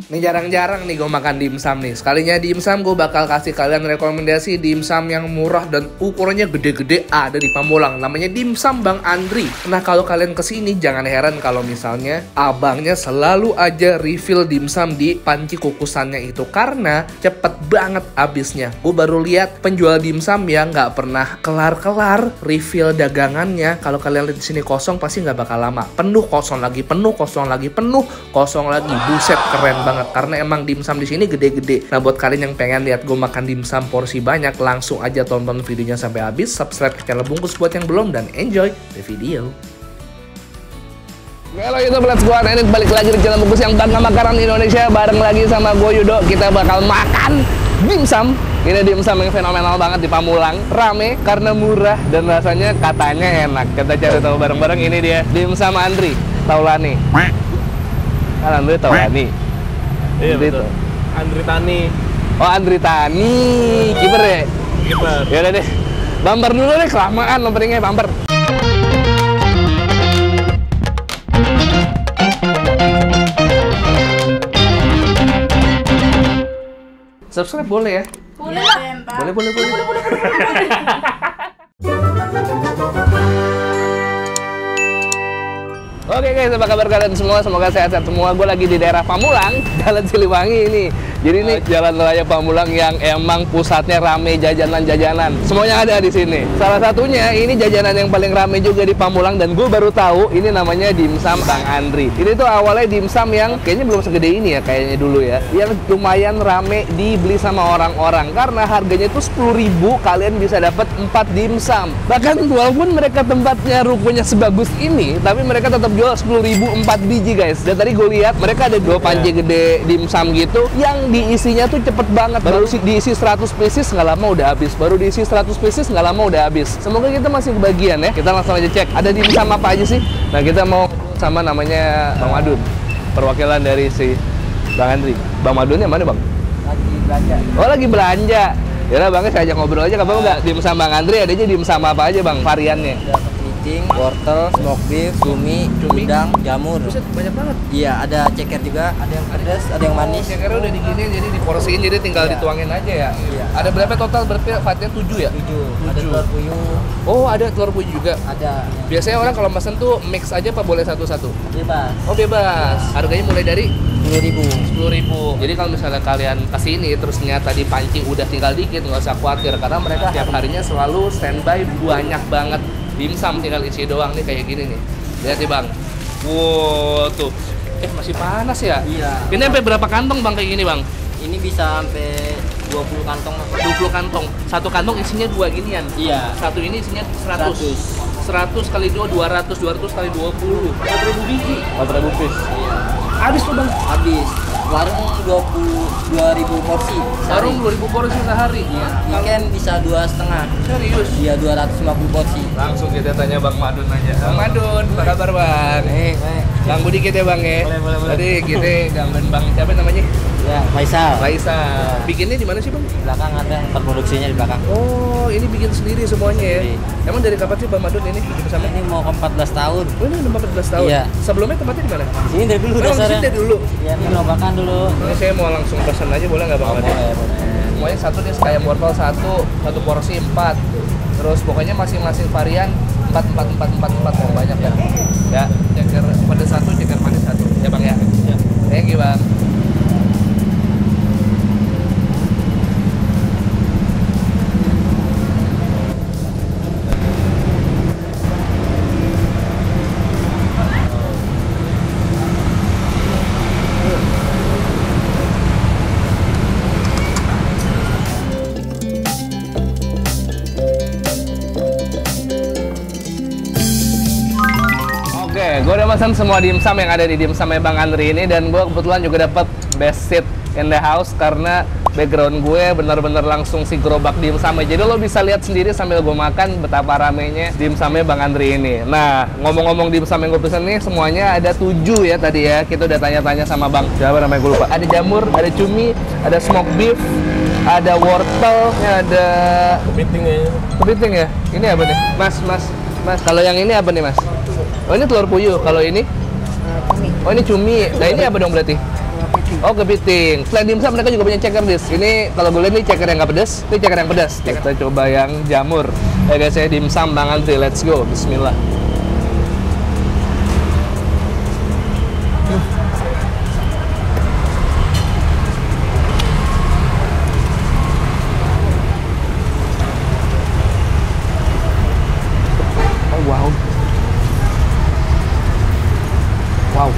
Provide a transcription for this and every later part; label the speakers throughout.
Speaker 1: Ini jarang-jarang nih gue makan dimsum nih. Sekalinya dimsum gue bakal kasih kalian rekomendasi dimsum yang murah dan ukurannya gede-gede ada di Pamulang. Namanya dimsum Bang Andri. Nah kalau kalian kesini jangan heran kalau misalnya abangnya selalu aja refill dimsum di panci kukusannya itu. Karena cepet banget habisnya. Gue baru lihat penjual dimsum yang nggak pernah kelar-kelar refill dagangannya. Kalau kalian lihat di sini kosong pasti nggak bakal lama. Penuh kosong lagi, penuh kosong lagi, penuh kosong lagi. Buset keren banget. Karena emang dimsum di sini gede-gede. Nah buat kalian yang pengen lihat gue makan dimsum porsi banyak, langsung aja tonton videonya sampai habis. Subscribe ke channel Bungkus buat yang belum dan enjoy the video. Halo YouTube, let's go. Nah ini balik lagi di channel Bungkus yang bangga makanan Indonesia. Bareng lagi sama gue Yudo. Kita bakal makan dimsum. Ini dimsum yang fenomenal banget di Pamulang. Rame karena murah dan rasanya katanya enak. Kita cari tahu bareng-bareng. Ini dia dimsum Andri Taulani. Kan Andri Taulani.
Speaker 2: Iya betul. Andri Tani.
Speaker 1: Oh Andri Tani, kiper ya?
Speaker 2: Kiper.
Speaker 1: Ya udah deh, bumper dulu deh, kelamaan openingnya bumper. Subscribe boleh ya?
Speaker 3: Boleh.
Speaker 1: Boleh. Oke guys, apa kabar kalian semua? Semoga sehat-sehat semua. Gue lagi di daerah Pamulang, Jalan Siliwangi ini. Jadi ini jalan raya Pamulang yang emang pusatnya rame jajanan-jajanan. Semuanya ada di sini. Salah satunya ini jajanan yang paling rame juga di Pamulang dan gue baru tahu ini namanya dimsum Bang Andri. Ini tuh awalnya dimsum yang kayaknya belum segede ini ya kayaknya dulu ya. Yang lumayan rame dibeli sama orang-orang karena harganya tuh 10.000 kalian bisa dapat 4 dimsum. Bahkan walaupun mereka tempatnya rukonya sebagus ini, tapi mereka tetap jual 10.000 4 biji guys. Dan tadi gue lihat mereka ada 2 panci gede dimsum gitu yang diisinya tuh cepet banget. Baru diisi 100 pieces nggak lama udah habis. Baru diisi 100 pieces nggak lama udah habis. Semoga kita masih kebagian ya. Kita langsung aja cek ada dimsum apa aja sih. Nah kita mau sama namanya Bang Madun, perwakilan dari si Bang Andri. Bang Madunnya mana Bang?
Speaker 3: Lagi belanja.
Speaker 1: Oh lagi belanja. Yaudah Bang, saya ajak ngobrol aja. Kapan nggak dimsum Bang Andri adanya dimsum apa aja Bang variannya?
Speaker 3: Kepiting, wortel, smoked beef, cumi, udang, jamur.
Speaker 1: Buset, banyak banget.
Speaker 3: Iya, ada ceker juga, ada yang pedas, ada yang manis.
Speaker 1: Cekernya udah diginiin jadi diporsiin jadi tinggal dituangin aja ya.
Speaker 3: Iya.
Speaker 1: Ada berapa total? Berarti fatnya 7 ya?
Speaker 3: 7. Ada telur puyuh,
Speaker 1: Oh, ada telur puyuh juga.
Speaker 3: ada
Speaker 1: Biasanya orang kalau pesen tuh mix aja apa boleh satu-satu?
Speaker 3: bebas.
Speaker 1: Oh, bebas. Harganya mulai dari
Speaker 3: 10.000.
Speaker 1: 10.000. Jadi kalau misalnya kalian kesini terus ternyata di panci udah tinggal dikit, nggak usah khawatir karena mereka tiap harinya selalu standby banyak banget dimsum, tinggal isi doang nih kayak gini nih. Lihat nih Bang. Wow, tuh. Masih panas ya?
Speaker 3: Iya.
Speaker 1: Ini sampai berapa kantong Bang kayak gini Bang?
Speaker 3: Ini bisa sampai 20 kantong.
Speaker 1: 20 kantong. Satu kantong isinya 2 ginian.
Speaker 3: Iya.
Speaker 1: Satu ini isinya 100. 100 kali 2 200, 200 kali 20. 4.000 biji. 4.000 piece.
Speaker 3: Iya.
Speaker 1: Habis tuh Bang.
Speaker 3: Habis. Warung 22.000 porsi.
Speaker 1: Warung 2.000 porsi sehari.
Speaker 3: Iya. Weekend bisa 2,5.
Speaker 1: Serius?
Speaker 3: Iya, 250 porsi.
Speaker 1: Langsung kita tanya Bang Madun aja. Bang Madun, apa kabar Bang? Ganggu dikit ya Bang ya.
Speaker 3: Boleh.
Speaker 1: Tadi kita gangguin Bang siapa namanya?
Speaker 3: Ya, Faisal.
Speaker 1: Laisa. Bikinnya di mana sih Bang?
Speaker 3: Di belakang ada yang produksinya di belakang.
Speaker 1: Oh, ini bikin sendiri semuanya ya.
Speaker 3: Sendiri.
Speaker 1: Emang dari kapan sih Bang Madun ini bikin bersama?
Speaker 3: Ini mau ke 14 tahun.
Speaker 1: Oh, ini udah 14 tahun.
Speaker 3: Iya.
Speaker 1: Sebelumnya tempatnya di mana?
Speaker 3: Ini dari dulu
Speaker 1: Memang di
Speaker 3: dasarnya.
Speaker 1: sini dari dulu.
Speaker 3: Iya, ini gerobakan dulu.
Speaker 1: Ini saya mau langsung pesan aja boleh nggak Bang Madun?
Speaker 3: Boleh.
Speaker 1: Semuanya satu nih kayak wortel satu porsi 4. Terus pokoknya masing-masing varian 4 mau banyak ya. Ya, ceker pedas 1, ceker manis 1. Ya Bang ya.
Speaker 3: Ya.
Speaker 1: Thank you Bang. Gue udah pesan semua dimsum yang ada di dimsumnya Bang Andri ini dan gue kebetulan juga dapat best seat in the house karena background gue bener-bener langsung si gerobak dimsumnya. Jadi lo bisa lihat sendiri sambil gue makan betapa ramenya dimsumnya Bang Andri ini. Nah, ngomong-ngomong dimsum yang gue pesen nih semuanya ada 7 ya tadi ya. Kita udah tanya-tanya sama Bang. Siapa namanya gue lupa. Ada jamur, ada cumi, ada smoked beef, ada wortel, ada kepiting ya. Ini apa nih? Mas. Kalau yang ini apa nih Mas? Oh ini telur puyuh. Kalau ini?
Speaker 3: Cumi.
Speaker 1: Oh ini cumi. Nah ini apa dong berarti? Oh, kepiting. Selain dimsum mereka juga punya ceker dis. Ini kalau gue lihat nih ceker yang nggak pedas, ini ceker yang pedas. Kita coba yang jamur. Ya guys ya, dimsum Bang Andri, let's go. Bismillah. Oh wow. Wow.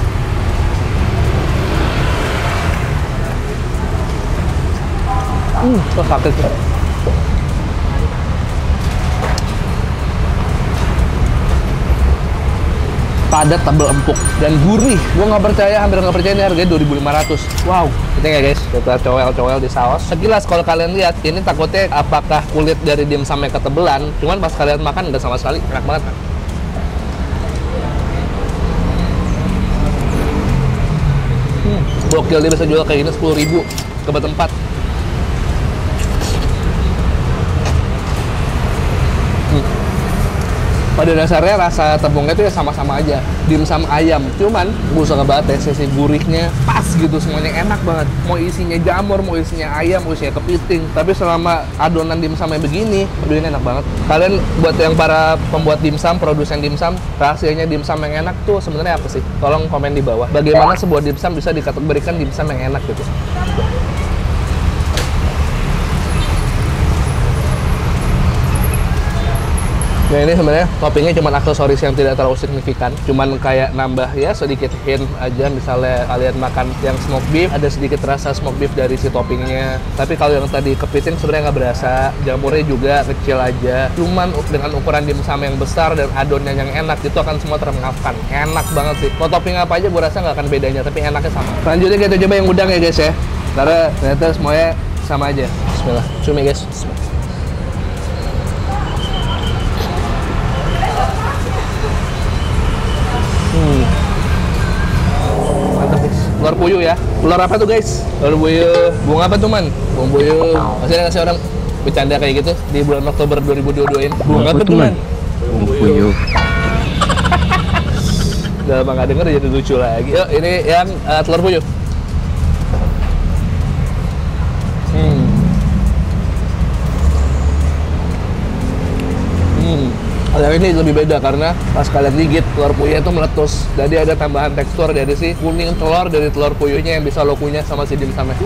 Speaker 1: So sakit. Padat, tebal, empuk, dan gurih. Gua nggak percaya, hampir nggak percaya ini harganya 2.500. Wow. Kita ya guys, kita coel-coel di saus. Sekilas kalau kalian lihat, ini takutnya apakah kulit dari dimsumnya ketebelan. Cuman pas kalian makan nggak sama sekali, enak banget. Gokil, dia bisa jual kayak gini 10.000 ke tempat. Pada dasarnya rasa tepungnya itu ya sama-sama aja, dimsum ayam. Cuman gue suka banget ya, sisi gurihnya pas gitu, semuanya enak banget. Mau isinya jamur, mau isinya ayam, mau isinya kepiting. Tapi selama adonan dimsumnya begini enak banget. Kalian buat yang para pembuat dimsum, produsen dimsum, rahasianya dimsum yang enak tuh sebenarnya apa sih? Tolong komen di bawah. Bagaimana sebuah dimsum bisa dikategorikan dimsum yang enak gitu? Nah ini sebenarnya toppingnya cuma aksesoris yang tidak terlalu signifikan, cuman kayak nambah ya sedikit hint aja. Misalnya kalian makan yang smoked beef, ada sedikit rasa smoked beef dari si toppingnya. Tapi kalau yang tadi kepiting sebenarnya nggak berasa, jamurnya juga kecil aja. Cuman dengan ukuran dimsum yang besar dan adonnya yang enak, itu akan semua terengapkan. Enak banget sih. Mau topping apa aja gue rasa nggak akan bedanya, tapi enaknya sama. Selanjutnya kita coba yang udang ya guys ya, karena ternyata semuanya sama aja. Bismillah, cumi guys. Bismillah. Mantap guys. Telur puyuh ya. Telur apa tuh guys? Telur puyuh. Bunga apa tuh man? Bunga puyuh. Masih ngasih orang bercanda kayak gitu di bulan Oktober 2022 ini. Bunga apa tuh man?
Speaker 3: Bunga puyuh.
Speaker 1: Udah lama nggak denger jadi lucu lagi. Yuk ini yang telur puyuh. Yang ini lebih beda karena pas kalian gigit telur puyuhnya itu meletus. Jadi ada tambahan tekstur dari si kuning telur dari telur puyuhnya yang bisa lo kunyah sama si dimsumnya.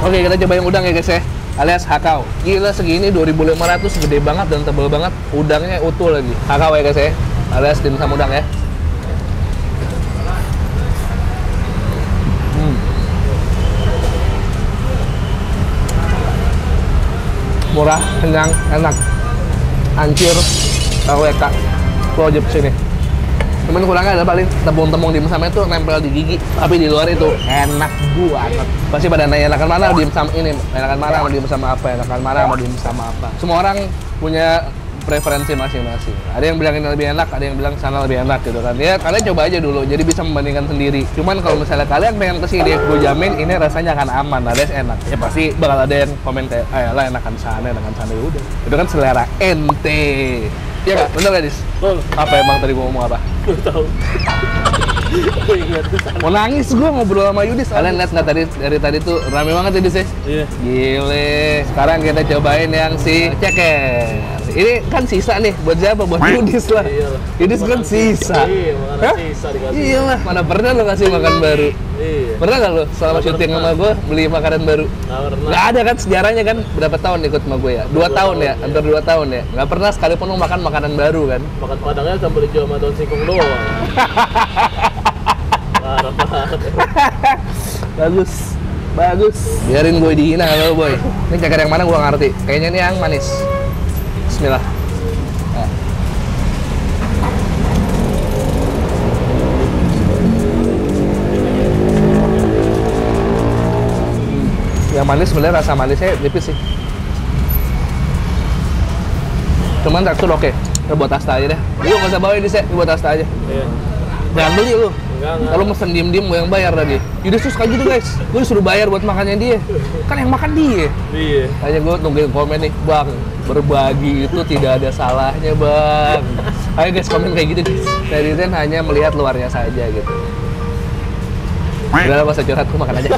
Speaker 1: Oke, kita coba yang udang ya guys ya, alias hakau. Gila, segini 2.500, gede banget dan tebal banget. Udangnya utuh lagi. Hakau ya guys ya, alias dimsum udang ya. Murah, kenyang, enak. Hancur, KWK, wajib sini. Cuman kurangnya adalah paling tepung-tepung dimsumnya itu nempel di gigi, tapi di luar itu enak banget. Pasti pada nanya enakan mana dimsum ini, enakan mana sama dimsum apa, enakan mana sama dimsum apa. Semua orang punya preferensi masing-masing. Ada yang bilang ini lebih enak, ada yang bilang sana lebih enak gitu kan. Ya kalian coba aja dulu, jadi bisa membandingkan sendiri. Cuman kalau misalnya kalian pengen kesini, gue jamin ini rasanya akan aman, alias enak. Ya pasti bakal ada yang komen kayak, ayolah enakan sana ya udah. Itu kan selera ente. Iya nggak? Bener nggak, Dis?
Speaker 2: Betul.
Speaker 1: Apa emang tadi gue ngomong apa?
Speaker 2: Gue tahu. Gue ingat.
Speaker 1: Mau nangis gue ngobrol sama Yudis. Kalian lihat nggak tadi dari tadi tuh rame banget ya, Dis ya?
Speaker 2: Iya.
Speaker 1: Gile. Sekarang kita cobain yang si ceker. Ini kan sisa nih, buat siapa? Buat Yudis lah.
Speaker 2: Iyalah.
Speaker 1: Yudis kan sisa.
Speaker 2: Iya, makanan
Speaker 1: Hah?
Speaker 2: sisa dikasih.
Speaker 1: Iya lah, mana pernah lo kasih makan baru?
Speaker 2: Iya.
Speaker 1: Pernah nggak lo selama
Speaker 2: Nggak
Speaker 1: syuting
Speaker 2: pernah.
Speaker 1: sama gue beli makanan baru?
Speaker 2: Nggak pernah.
Speaker 1: Nggak ada kan sejarahnya kan? Berapa tahun ikut sama gue ya? 2 tahun ya? Hampir 2 tahun ya? Nggak pernah sekalipun lo makan makanan baru kan?
Speaker 2: Makan padangnya campur hijau sama daun singkong doang. Parah banget.
Speaker 1: Bagus, bagus. Biarin gue dihina lo boy. Ini ceker yang mana gue ngerti. Kayaknya ini yang manis. Bismillah. Nah. Yang manis sebenarnya rasa manisnya tipis sih. Cuman tekstur oke. Kita buat asta aja deh. Lu nggak usah bawain di set, buat asta aja.
Speaker 2: Iya.
Speaker 1: Jangan beli lu.
Speaker 2: Enggak.
Speaker 1: Kalau mesen diem-diem gue yang bayar tadi. Yaudah suka gitu guys. Gue disuruh bayar buat makannya dia. Kan yang makan dia.
Speaker 2: Iya.
Speaker 1: Hanya gue nungguin komen nih, Bang, berbagi itu tidak ada salahnya, Bang. Ayo guys, komen kayak gitu guys. Netizen hanya melihat luarnya saja gitu. Udah lah, masa curhat, gue makan aja.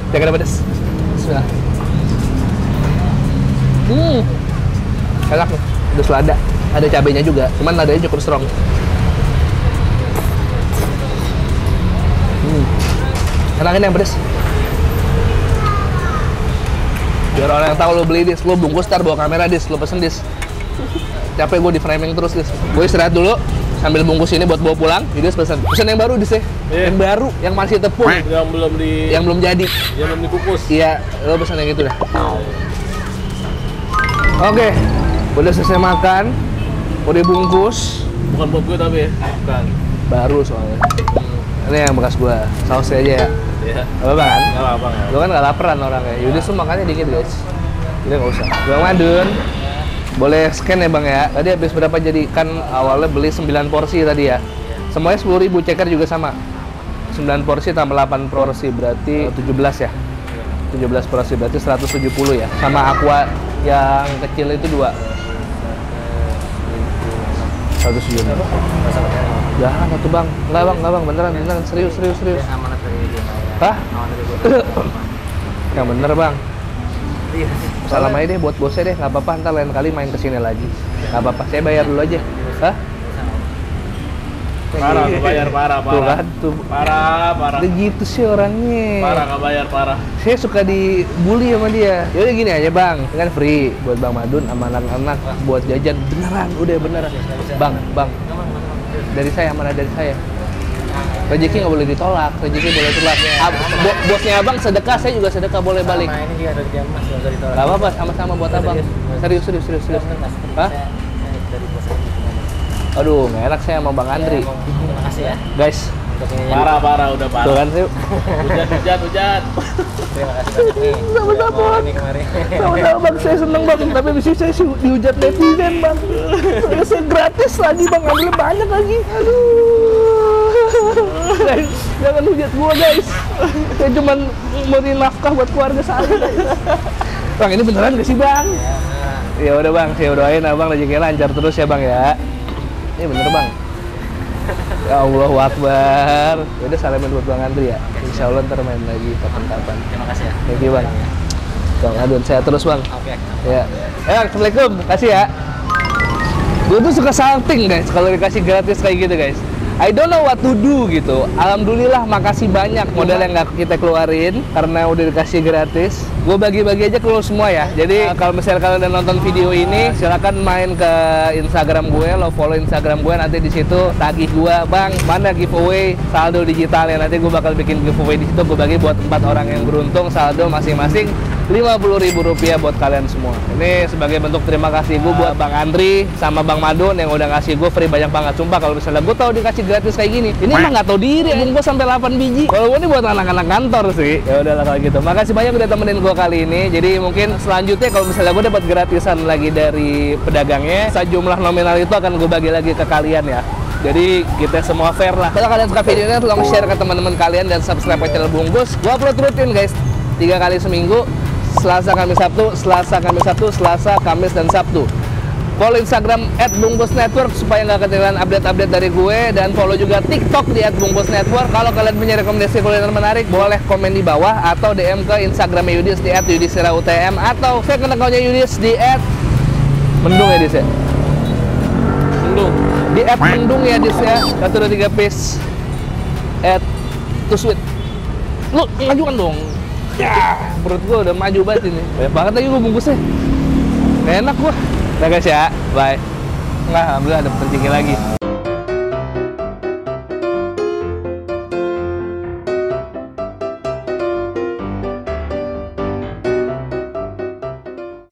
Speaker 1: Jangan pedes. Bismillah. Enak nih, ada selada. Ada cabenya juga, cuman ladanya cukup strong. Enak ini yang pedes. Biar orang yang tahu lo beli dis, lo bungkus ntar bawa kamera dis, lo pesen dis. Capek gue di framing terus dis. Gue istirahat dulu sambil bungkus ini buat bawa pulang. Jadi pesen yang baru dis ya. Yang baru, yang masih tepung. Yang belum jadi.
Speaker 2: Yang belum dikukus.
Speaker 1: Iya, lo pesen yang itu dah. Oke, udah selesai makan, udah bungkus.
Speaker 2: Bukan buat gue tapi ya? Bukan.
Speaker 1: Baru soalnya. Ini yang bekas gua, sausnya aja ya.
Speaker 2: Iya.
Speaker 1: Apa bang kan?
Speaker 2: Nggak apa-apa.
Speaker 1: Lu kan nggak laparan orangnya. Yaudah tuh makannya dikit guys. Jadi nggak usah. Bang Madun, boleh scan ya bang ya. Tadi habis berapa jadi? Kan awalnya beli 9 porsi tadi ya. Semuanya 10.000, ceker juga sama. 9 porsi tambah 8 porsi berarti 17 ya. 17 porsi berarti 170 ya. Sama aqua yang kecil itu 2. 170. Jangan satu bang, enggak bang, beneran, serius.
Speaker 3: Amanat dari dia.
Speaker 1: Hah?
Speaker 3: Amanat dari bos.
Speaker 1: Yang bener bang. Salam aja deh buat bosnya deh, nggak apa-apa, ntar lain kali main kesini lagi. Nggak apa-apa, saya bayar dulu aja. Hah?
Speaker 2: Parah, nggak bayar, parah.
Speaker 1: Tuh kan, tuh.
Speaker 2: Parah.
Speaker 1: Udah gitu sih orangnya.
Speaker 2: Parah, nggak bayar, parah.
Speaker 1: Saya suka dibully sama dia. Yaudah gini aja bang, kan free buat Bang Madun sama anak-anak buat jajan beneran, udah beneran. Bang. Dari saya, mana dari saya. Rezeki nggak boleh ditolak, rezeki boleh ditolak. Bosnya abang sedekah, saya juga sedekah, boleh balik.
Speaker 3: Sama ini dia dari jam mas, nggak usah ditolak.
Speaker 1: Gak apa-apa, sama-sama buat abang. Serius. Hah?
Speaker 3: Dari bos.
Speaker 1: Aduh, nggak enak saya sama Bang Andri.
Speaker 3: Terima kasih ya.
Speaker 1: Guys,
Speaker 2: Parah, udah
Speaker 1: tuh
Speaker 2: parah.
Speaker 1: kan sih.
Speaker 2: Hujat.
Speaker 3: Terima kasih banyak nih.
Speaker 1: Sama-sama.
Speaker 3: Ini kemarin.
Speaker 1: Sama-sama bang, saya seneng bang, tapi abis itu saya dihujat netizen bang. Saya gratis lagi bang, ngambilnya banyak lagi. Aduh. Guys, jangan hujat gua guys. Saya cuma memberi nafkah buat keluarga saya guys. Bang, ini beneran gak sih bang? Ya udah bang, saya doain abang rezekinya lancar terus ya bang ya. Ini bener bang. Ya Allahu Akbar. Ya udah salamin buat Bang Andri ya. Insya Allah ntar main lagi kapan-kapan.
Speaker 3: Terima kasih ya.
Speaker 1: Thank you bang. Bang Adun, saya terus bang.
Speaker 3: Oke.
Speaker 1: Ya. Assalamualaikum. Kasih ya. Gue tuh suka salting guys kalau dikasih gratis kayak gitu guys. I don't know what to do gitu. Alhamdulillah, makasih banyak modal yang nggak kita keluarin karena udah dikasih gratis. Gue bagi-bagi aja ke lo semua ya. Jadi kalau misalnya kalian udah nonton video ini, silakan main ke Instagram gue, lo follow Instagram gue, nanti di situ tagih gue, bang mana giveaway saldo digital ya. Nanti gue bakal bikin giveaway di situ. Gue bagi buat 4 orang yang beruntung, saldo masing-masing Rp50.000 buat kalian semua. Ini sebagai bentuk terima kasih gue buat Bang Andri sama Bang Madun yang udah ngasih gue free banyak banget. Sumpah kalau misalnya gue tahu dikasih gratis kayak gini, ini mah nggak tahu diri. Bungkus sampai 8 biji. Kalau ini buat anak-anak kantor sih. Ya udahlah kalau gitu. Makasih banyak udah temenin gue kali ini. Jadi mungkin selanjutnya kalau misalnya gue dapat gratisan lagi dari pedagangnya, sejumlah nominal itu akan gue bagi lagi ke kalian ya. Jadi kita semua fair lah. Kalau kalian suka videonya, tolong share ke teman-teman kalian dan subscribe ke channel Bungkus. Gue upload rutin guys, 3 kali seminggu. Selasa, Kamis, Sabtu, Selasa, Kamis, dan Sabtu. Follow Instagram @bungkusnetwork supaya nggak ketinggalan update-update dari gue. Dan follow juga TikTok di @bungkusnetwork. Kalau kalian punya rekomendasi kuliner menarik, boleh komen di bawah atau DM ke Instagramnya Yudis di @yudisirautm atau saya kena akunnya Yudis di @mendung ya Dis ya? Di @mendung ya Dis ya. 1, 2, 3 piece @tusweet. Lu ngajukan dong. Ya, perut gue udah maju banget ini. Banyak banget lagi gue bungkusnya. Gak enak gue. Udah guys ya, bye. Nggak, alhamdulillah ada rezeki lagi.